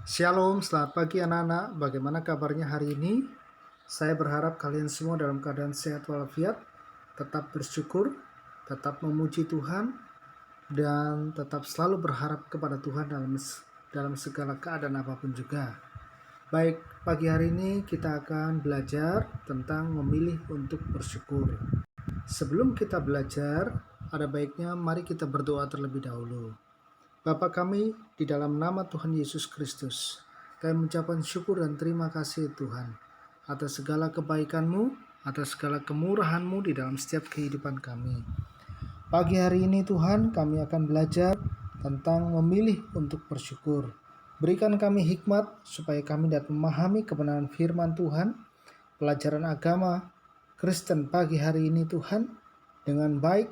Shalom, selamat pagi anak-anak. Bagaimana kabarnya hari ini? Saya berharap kalian semua dalam keadaan sehat walafiat, tetap bersyukur, tetap memuji Tuhan, dan tetap selalu berharap kepada Tuhan dalam segala keadaan apapun juga. Baik, pagi hari ini kita akan belajar tentang memilih untuk bersyukur. Sebelum kita belajar, ada baiknya mari kita berdoa terlebih dahulu. Bapa kami, di dalam nama Tuhan Yesus Kristus, kami mengucapkan syukur dan terima kasih Tuhan atas segala kebaikan-Mu, atas segala kemurahan-Mu di dalam setiap kehidupan kami. Pagi hari ini Tuhan, kami akan belajar tentang memilih untuk bersyukur. Berikan kami hikmat supaya kami dapat memahami kebenaran firman Tuhan, pelajaran agama Kristen pagi hari ini Tuhan, dengan baik,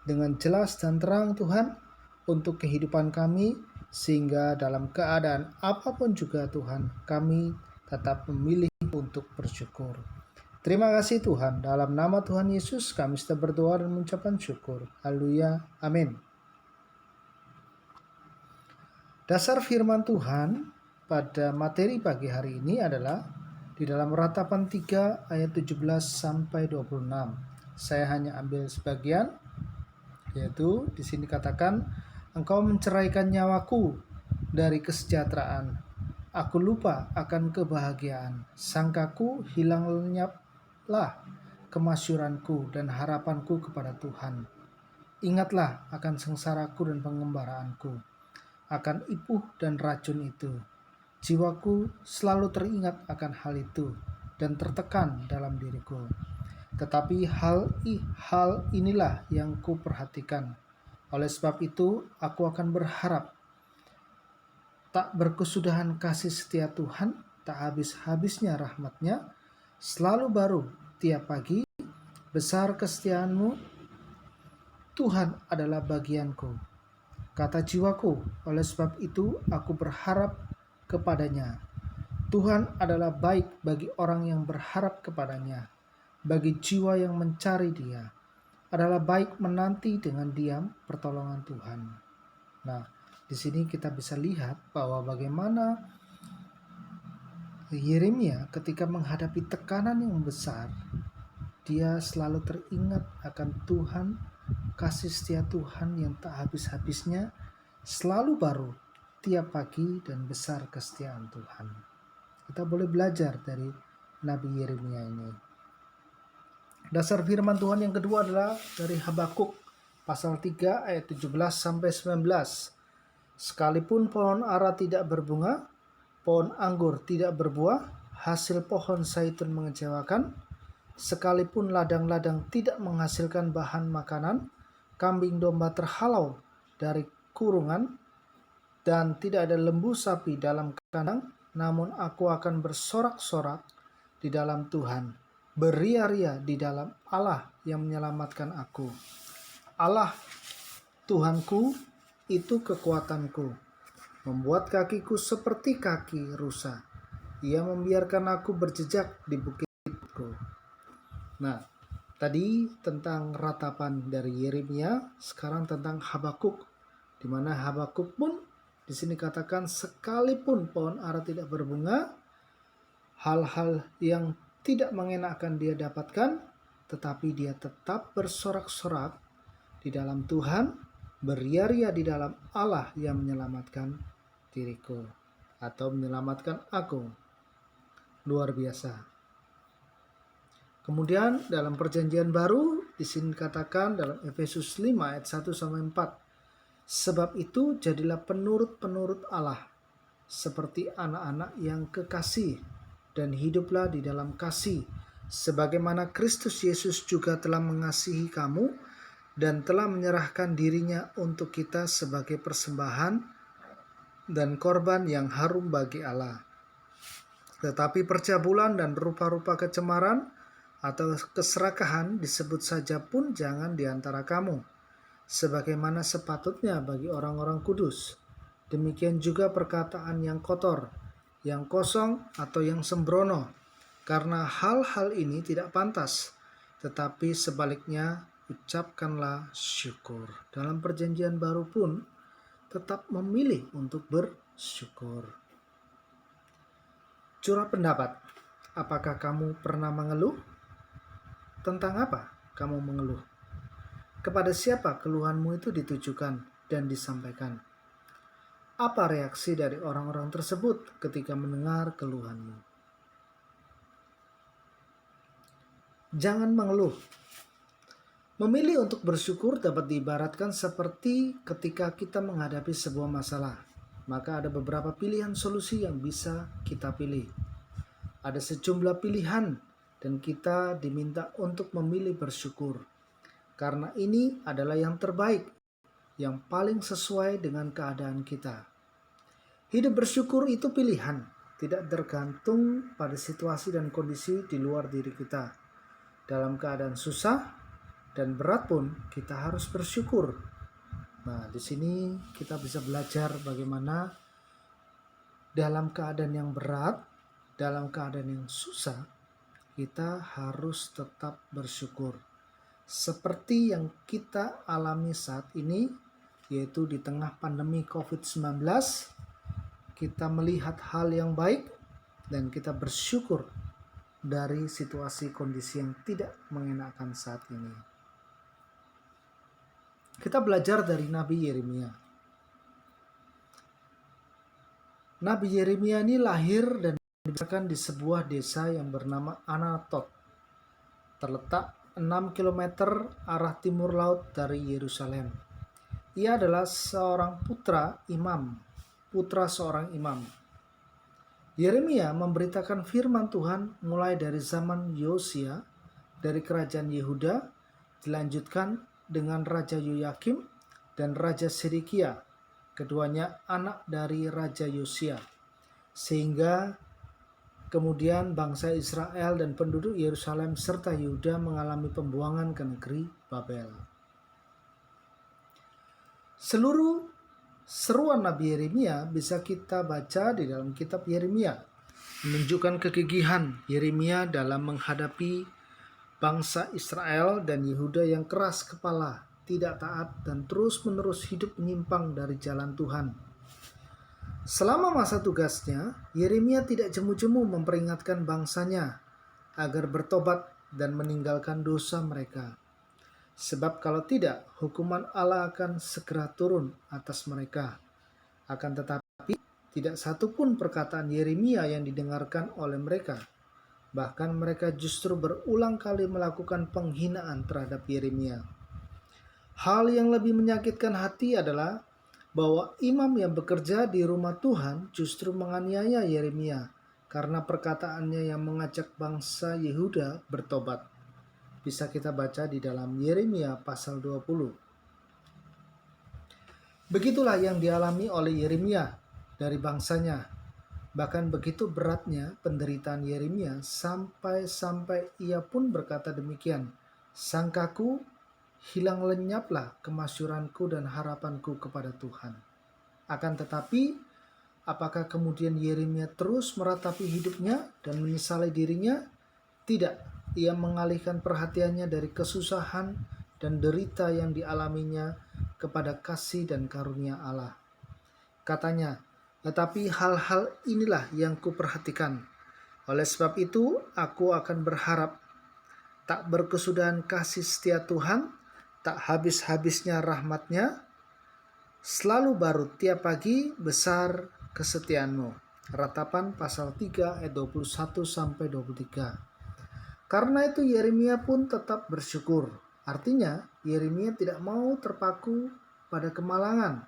dengan jelas dan terang Tuhan, untuk kehidupan kami, sehingga dalam keadaan apapun juga Tuhan, kami tetap memilih untuk bersyukur. Terima kasih Tuhan, dalam nama Tuhan Yesus kami sudah berdoa dan mengucapkan syukur. Haleluya, amin. Dasar firman Tuhan pada materi pagi hari ini adalah di dalam Ratapan 3 ayat 17 sampai 26. Saya hanya ambil sebagian, yaitu di sini katakan, Engkau menceraikan nyawaku dari kesejahteraan. Aku lupa akan kebahagiaan. Sangkaku hilang lenyaplah kemasyuranku dan harapanku kepada Tuhan. Ingatlah akan sengsaraku dan pengembaraanku, akan ipuh dan racun itu. Jiwaku selalu teringat akan hal itu dan tertekan dalam diriku. Tetapi hal inilah yang kuperhatikan. Oleh sebab itu, aku akan berharap. Tak berkesudahan kasih setia Tuhan, tak habis-habisnya rahmat-Nya, selalu baru tiap pagi, besar kesetiaan-Mu, Tuhan adalah bagianku. Kata jiwaku, oleh sebab itu aku berharap kepada-Nya. Tuhan adalah baik bagi orang yang berharap kepada-Nya, bagi jiwa yang mencari Dia. Adalah baik menanti dengan diam pertolongan Tuhan. Nah, di sini kita bisa lihat bahwa bagaimana Yeremia ketika menghadapi tekanan yang besar, dia selalu teringat akan Tuhan, kasih setia Tuhan yang tak habis-habisnya, selalu baru tiap pagi dan besar kesetiaan Tuhan. Kita boleh belajar dari Nabi Yeremia ini. Dasar firman Tuhan yang kedua adalah dari Habakuk pasal 3 ayat 17 sampai 19. Sekalipun pohon ara tidak berbunga, pohon anggur tidak berbuah, hasil pohon zaitun mengecewakan, sekalipun ladang-ladang tidak menghasilkan bahan makanan, kambing domba terhalau dari kurungan, dan tidak ada lembu sapi dalam kandang, namun aku akan bersorak-sorak di dalam Tuhan, beria-ria di dalam Allah yang menyelamatkan aku. Allah Tuhanku itu kekuatanku, membuat kakiku seperti kaki rusa. Ia membiarkan aku berjejak di bukitku. Nah, tadi tentang ratapan dari Yeremia, sekarang tentang Habakuk, di mana Habakuk pun di sini katakan sekalipun pohon ara tidak berbunga, hal-hal yang tidak mengenakan dia dapatkan, tetapi dia tetap bersorak-sorak di dalam Tuhan, beria-ria di dalam Allah yang menyelamatkan diriku atau menyelamatkan aku. Luar biasa. Kemudian dalam perjanjian baru di sini katakan dalam Efesus 5 ayat 1 sampai 4. Sebab itu jadilah penurut-penurut Allah seperti anak-anak yang kekasih, dan hiduplah di dalam kasih, sebagaimana Kristus Yesus juga telah mengasihi kamu dan telah menyerahkan dirinya untuk kita sebagai persembahan dan korban yang harum bagi Allah. Tetapi percabulan dan rupa-rupa kecemaran atau keserakahan disebut saja pun jangan di antara kamu, sebagaimana sepatutnya bagi orang-orang kudus. Demikian juga perkataan yang kotor, yang kosong atau yang sembrono, karena hal-hal ini tidak pantas, tetapi sebaliknya ucapkanlah syukur. Dalam perjanjian baru pun tetap memilih untuk bersyukur. Curah pendapat, apakah kamu pernah mengeluh? Tentang apa kamu mengeluh? Kepada siapa keluhanmu itu ditujukan dan disampaikan? Apa reaksi dari orang-orang tersebut ketika mendengar keluhanmu? Jangan mengeluh. Memilih untuk bersyukur dapat diibaratkan seperti ketika kita menghadapi sebuah masalah. Maka ada beberapa pilihan solusi yang bisa kita pilih. Ada sejumlah pilihan dan kita diminta untuk memilih bersyukur. Karena ini adalah yang terbaik, yang paling sesuai dengan keadaan kita. Hidup bersyukur itu pilihan, tidak tergantung pada situasi dan kondisi di luar diri kita. Dalam keadaan susah dan berat pun kita harus bersyukur. Nah, di sini kita bisa belajar bagaimana dalam keadaan yang berat, dalam keadaan yang susah, kita harus tetap bersyukur. Seperti yang kita alami saat ini, yaitu di tengah pandemi COVID-19, kita melihat hal yang baik dan kita bersyukur dari situasi kondisi yang tidak mengenakan saat ini. Kita belajar dari Nabi Yeremia. Nabi Yeremia ini lahir dan dibesarkan di sebuah desa yang bernama Anatot, terletak 6 km arah timur laut dari Yerusalem. Ia adalah seorang putra seorang imam. Yeremia memberitakan firman Tuhan mulai dari zaman Yosia dari kerajaan Yehuda, dilanjutkan dengan Raja Yoyakim dan Raja Sedekia, keduanya anak dari Raja Yosia, sehingga kemudian bangsa Israel dan penduduk Yerusalem serta Yehuda mengalami pembuangan ke negeri Babel. Seluruh seruan Nabi Yeremia bisa kita baca di dalam kitab Yeremia, menunjukkan kegigihan Yeremia dalam menghadapi bangsa Israel dan Yehuda yang keras kepala, tidak taat, dan terus-menerus hidup menyimpang dari jalan Tuhan. Selama masa tugasnya, Yeremia tidak jemu-jemu memperingatkan bangsanya agar bertobat dan meninggalkan dosa mereka. Sebab kalau tidak, hukuman Allah akan segera turun atas mereka. Akan tetapi, tidak satupun perkataan Yeremia yang didengarkan oleh mereka. Bahkan mereka justru berulang kali melakukan penghinaan terhadap Yeremia. Hal yang lebih menyakitkan hati adalah bahwa imam yang bekerja di rumah Tuhan justru menganiaya Yeremia karena perkataannya yang mengajak bangsa Yehuda bertobat. Bisa kita baca di dalam Yeremia pasal 20. Begitulah yang dialami oleh Yeremia dari bangsanya. Bahkan begitu beratnya penderitaan Yeremia sampai ia pun berkata demikian, "Sangkaku hilang lenyaplah kemasyuranku dan harapanku kepada Tuhan." Akan tetapi, apakah kemudian Yeremia terus meratapi hidupnya dan menyesali dirinya? Tidak, ia mengalihkan perhatiannya dari kesusahan dan derita yang dialaminya kepada kasih dan karunia Allah. Katanya, "Tetapi hal-hal inilah yang kuperhatikan. Oleh sebab itu, aku akan berharap. Tak berkesudahan kasih setia Tuhan, tak habis-habisnya rahmat-Nya. Selalu baru tiap pagi, besar kesetiaanmu." Ratapan pasal 3 ayat 21-23. Karena itu Yeremia pun tetap bersyukur. Artinya, Yeremia tidak mau terpaku pada kemalangan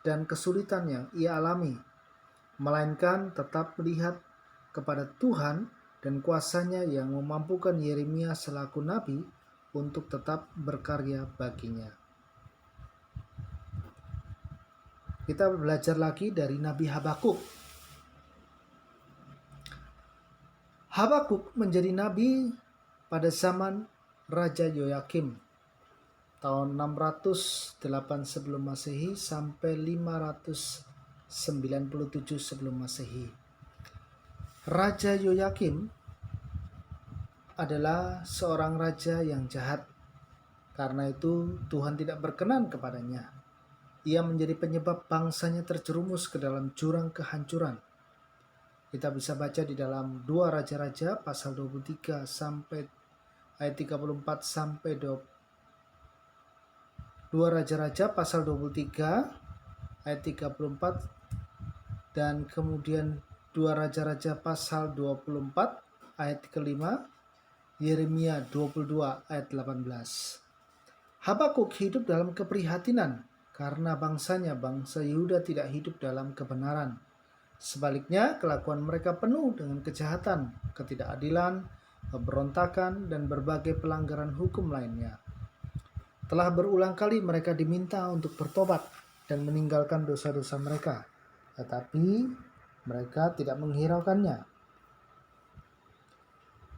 dan kesulitan yang ia alami, melainkan tetap melihat kepada Tuhan dan kuasa-Nya yang memampukan Yeremia selaku nabi untuk tetap berkarya baginya. Kita belajar lagi dari Nabi Habakuk. Habakuk menjadi nabi pada zaman Raja Yoyakim, tahun 608 sebelum Masehi sampai 597 sebelum Masehi. Raja Yoyakim adalah seorang raja yang jahat. Karena itu Tuhan tidak berkenan kepadanya. Ia menjadi penyebab bangsanya terjerumus ke dalam jurang kehancuran. Kita bisa baca di dalam 2 Raja-Raja pasal 23 sampai ayat 34 sampai 2 Raja-Raja pasal 23 ayat 34 dan kemudian 2 Raja-Raja pasal 24 ayat kelima, Yeremia 22 ayat 18. Habakuk hidup dalam keprihatinan karena bangsanya, bangsa Yehuda, tidak hidup dalam kebenaran. Sebaliknya, kelakuan mereka penuh dengan kejahatan, ketidakadilan, pemberontakan, dan berbagai pelanggaran hukum lainnya. Telah berulang kali mereka diminta untuk bertobat dan meninggalkan dosa-dosa mereka, tetapi mereka tidak menghiraukannya.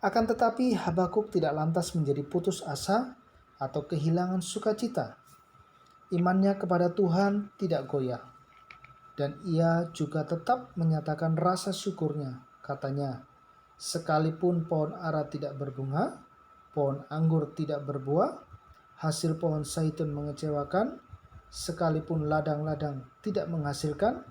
Akan tetapi, Habakuk tidak lantas menjadi putus asa atau kehilangan sukacita. Imannya kepada Tuhan tidak goyah, dan ia juga tetap menyatakan rasa syukurnya. Katanya, sekalipun pohon ara tidak berbunga, pohon anggur tidak berbuah, hasil pohon zaitun mengecewakan, sekalipun ladang-ladang tidak menghasilkan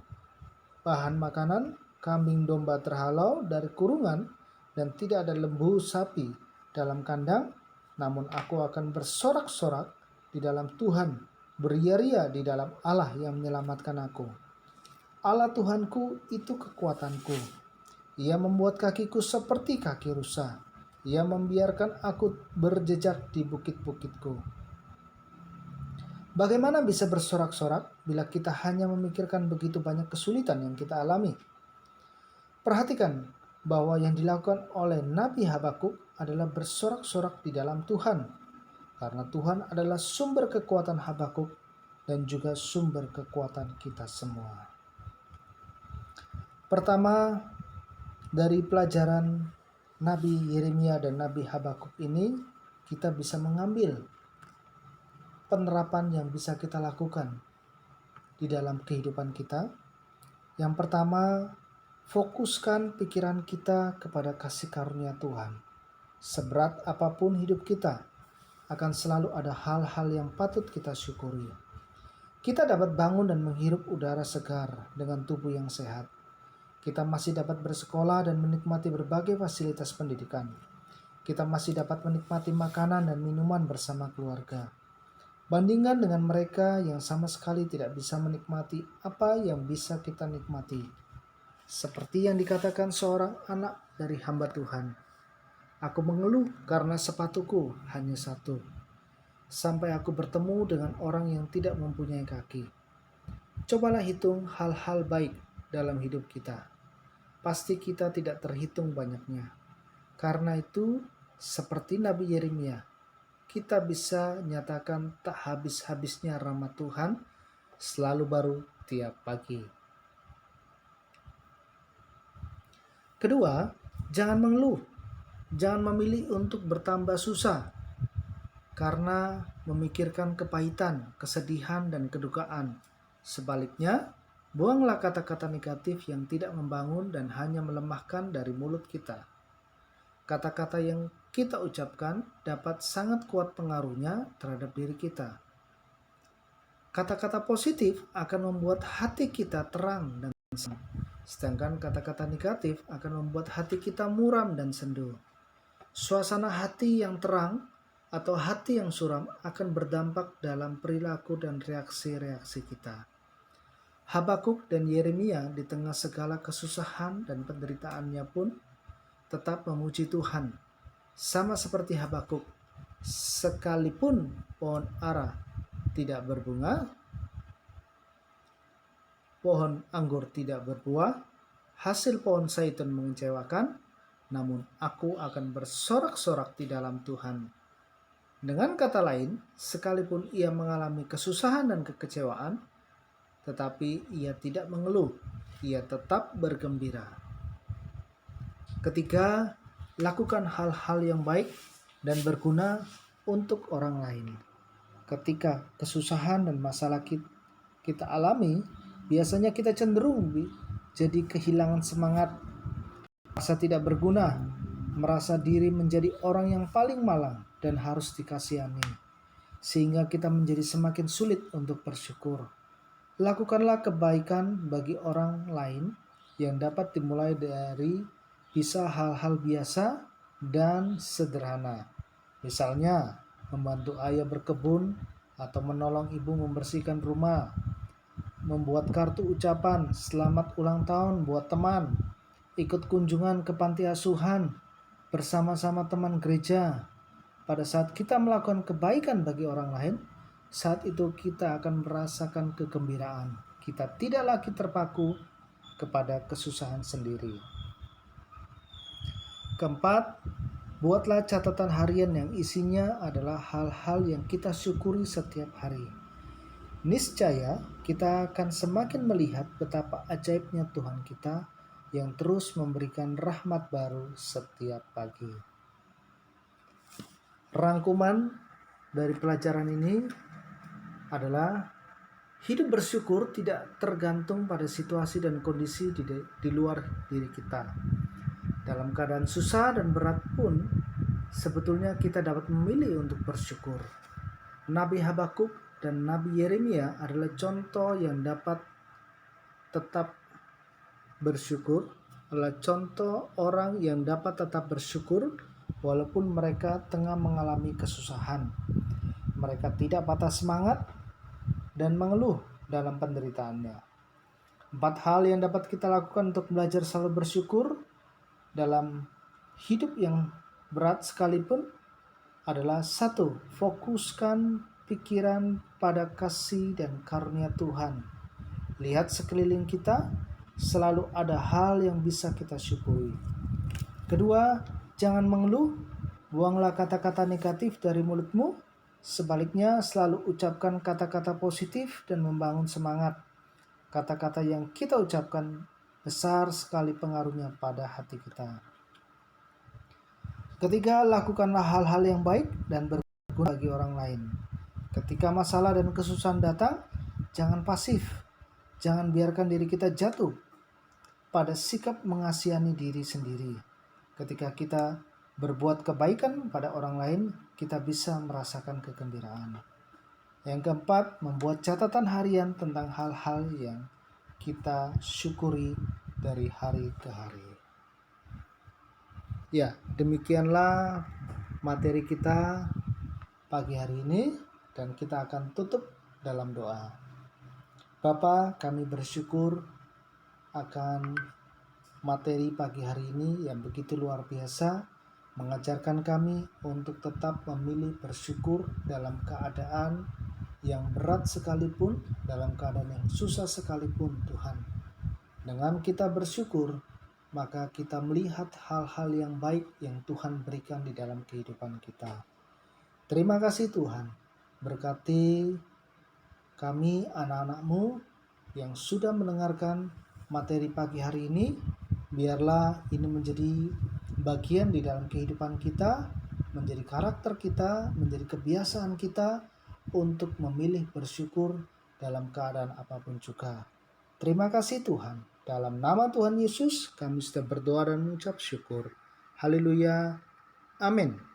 bahan makanan, kambing domba terhalau dari kurungan, dan tidak ada lembu sapi dalam kandang, namun aku akan bersorak-sorak di dalam Tuhan, beria-ria di dalam Allah yang menyelamatkan aku. Allah Tuhanku itu kekuatanku. Ia membuat kakiku seperti kaki rusa. Ia membiarkan aku berjejak di bukit-bukitku. Bagaimana bisa bersorak-sorak bila kita hanya memikirkan begitu banyak kesulitan yang kita alami? Perhatikan bahwa yang dilakukan oleh Nabi Habakuk adalah bersorak-sorak di dalam Tuhan, karena Tuhan adalah sumber kekuatan Habakuk dan juga sumber kekuatan kita semua. Pertama, dari pelajaran Nabi Yeremia dan Nabi Habakuk ini, kita bisa mengambil penerapan yang bisa kita lakukan di dalam kehidupan kita. Yang pertama, fokuskan pikiran kita kepada kasih karunia Tuhan. Seberat apapun hidup kita, akan selalu ada hal-hal yang patut kita syukuri. Kita dapat bangun dan menghirup udara segar dengan tubuh yang sehat. Kita masih dapat bersekolah dan menikmati berbagai fasilitas pendidikan. Kita masih dapat menikmati makanan dan minuman bersama keluarga. Bandingkan dengan mereka yang sama sekali tidak bisa menikmati apa yang bisa kita nikmati. Seperti yang dikatakan seorang anak dari hamba Tuhan, aku mengeluh karena sepatuku hanya satu, sampai aku bertemu dengan orang yang tidak mempunyai kaki. Cobalah hitung hal-hal baik dalam hidup kita. Pasti kita tidak terhitung banyaknya. Karena itu, seperti Nabi Yeremia, kita bisa nyatakan tak habis-habisnya rahmat Tuhan selalu baru tiap pagi. Kedua, jangan mengeluh. Jangan memilih untuk bertambah susah karena memikirkan kepahitan, kesedihan, dan kedukaan. Sebaliknya, buanglah kata-kata negatif yang tidak membangun dan hanya melemahkan dari mulut kita. Kata-kata yang kita ucapkan dapat sangat kuat pengaruhnya terhadap diri kita. Kata-kata positif akan membuat hati kita terang dan senang, sedangkan kata-kata negatif akan membuat hati kita muram dan sendu. Suasana hati yang terang atau hati yang suram akan berdampak dalam perilaku dan reaksi-reaksi kita. Habakuk dan Yeremia di tengah segala kesusahan dan penderitaannya pun tetap memuji Tuhan. Sama seperti Habakuk, sekalipun pohon ara tidak berbunga, pohon anggur tidak berbuah, hasil pohon zaitun mengecewakan, namun aku akan bersorak-sorak di dalam Tuhan. Dengan kata lain, sekalipun ia mengalami kesusahan dan kekecewaan, tetapi ia tidak mengeluh, ia tetap bergembira. Ketiga, lakukan hal-hal yang baik dan berguna untuk orang lain. Ketika kesusahan dan masalah kita alami, biasanya kita cenderung jadi kehilangan semangat, merasa tidak berguna, merasa diri menjadi orang yang paling malang dan harus dikasihani, sehingga kita menjadi semakin sulit untuk bersyukur. Lakukanlah kebaikan bagi orang lain yang dapat dimulai dari bisa hal-hal biasa dan sederhana. Misalnya, membantu ayah berkebun atau menolong ibu membersihkan rumah, membuat kartu ucapan selamat ulang tahun buat teman, ikut kunjungan ke panti asuhan bersama-sama teman gereja. Pada saat kita melakukan kebaikan bagi orang lain, saat itu kita akan merasakan kegembiraan. Kita tidak lagi terpaku kepada kesusahan sendiri. Keempat, buatlah catatan harian yang isinya adalah hal-hal yang kita syukuri setiap hari. Niscaya kita akan semakin melihat betapa ajaibnya Tuhan kita yang terus memberikan rahmat baru setiap pagi. Rangkuman dari pelajaran ini adalah hidup bersyukur tidak tergantung pada situasi dan kondisi di luar diri kita. Dalam keadaan susah dan berat pun, sebetulnya kita dapat memilih untuk bersyukur. Nabi Habakuk dan Nabi Yeremia adalah contoh yang dapat tetap bersyukur, adalah contoh orang yang dapat tetap bersyukur walaupun mereka tengah mengalami kesusahan. Mereka tidak patah semangat dan mengeluh dalam penderitaannya. 4 hal yang dapat kita lakukan untuk belajar selalu bersyukur dalam hidup yang berat sekalipun adalah 1. Fokuskan pikiran pada kasih dan karunia Tuhan. Lihat sekeliling kita, selalu ada hal yang bisa kita syukuri. 2. Jangan mengeluh, buanglah kata-kata negatif dari mulutmu. Sebaliknya, selalu ucapkan kata-kata positif dan membangun semangat. Kata-kata yang kita ucapkan besar sekali pengaruhnya pada hati kita. 3. Lakukanlah hal-hal yang baik dan berguna bagi orang lain. Ketika masalah dan kesusahan datang, jangan pasif. Jangan biarkan diri kita jatuh pada sikap mengasihani diri sendiri. Ketika kita berbuat kebaikan pada orang lain, kita bisa merasakan kegembiraan. Yang keempat, membuat catatan harian tentang hal-hal yang kita syukuri dari hari ke hari. Ya, demikianlah materi kita pagi hari ini, dan kita akan tutup dalam doa. Bapa, kami bersyukur akan materi pagi hari ini yang begitu luar biasa, mengajarkan kami untuk tetap memilih bersyukur dalam keadaan yang berat sekalipun, dalam keadaan yang susah sekalipun Tuhan. Dengan kita bersyukur, maka kita melihat hal-hal yang baik yang Tuhan berikan di dalam kehidupan kita. Terima kasih Tuhan, berkati kami anak-anak-Mu yang sudah mendengarkan materi pagi hari ini. Biarlah ini menjadi bagian di dalam kehidupan kita, menjadi karakter kita, menjadi kebiasaan kita untuk memilih bersyukur dalam keadaan apapun juga. Terima kasih Tuhan. Dalam nama Tuhan Yesus kami sudah berdoa dan mengucap syukur. Haleluya. Amin.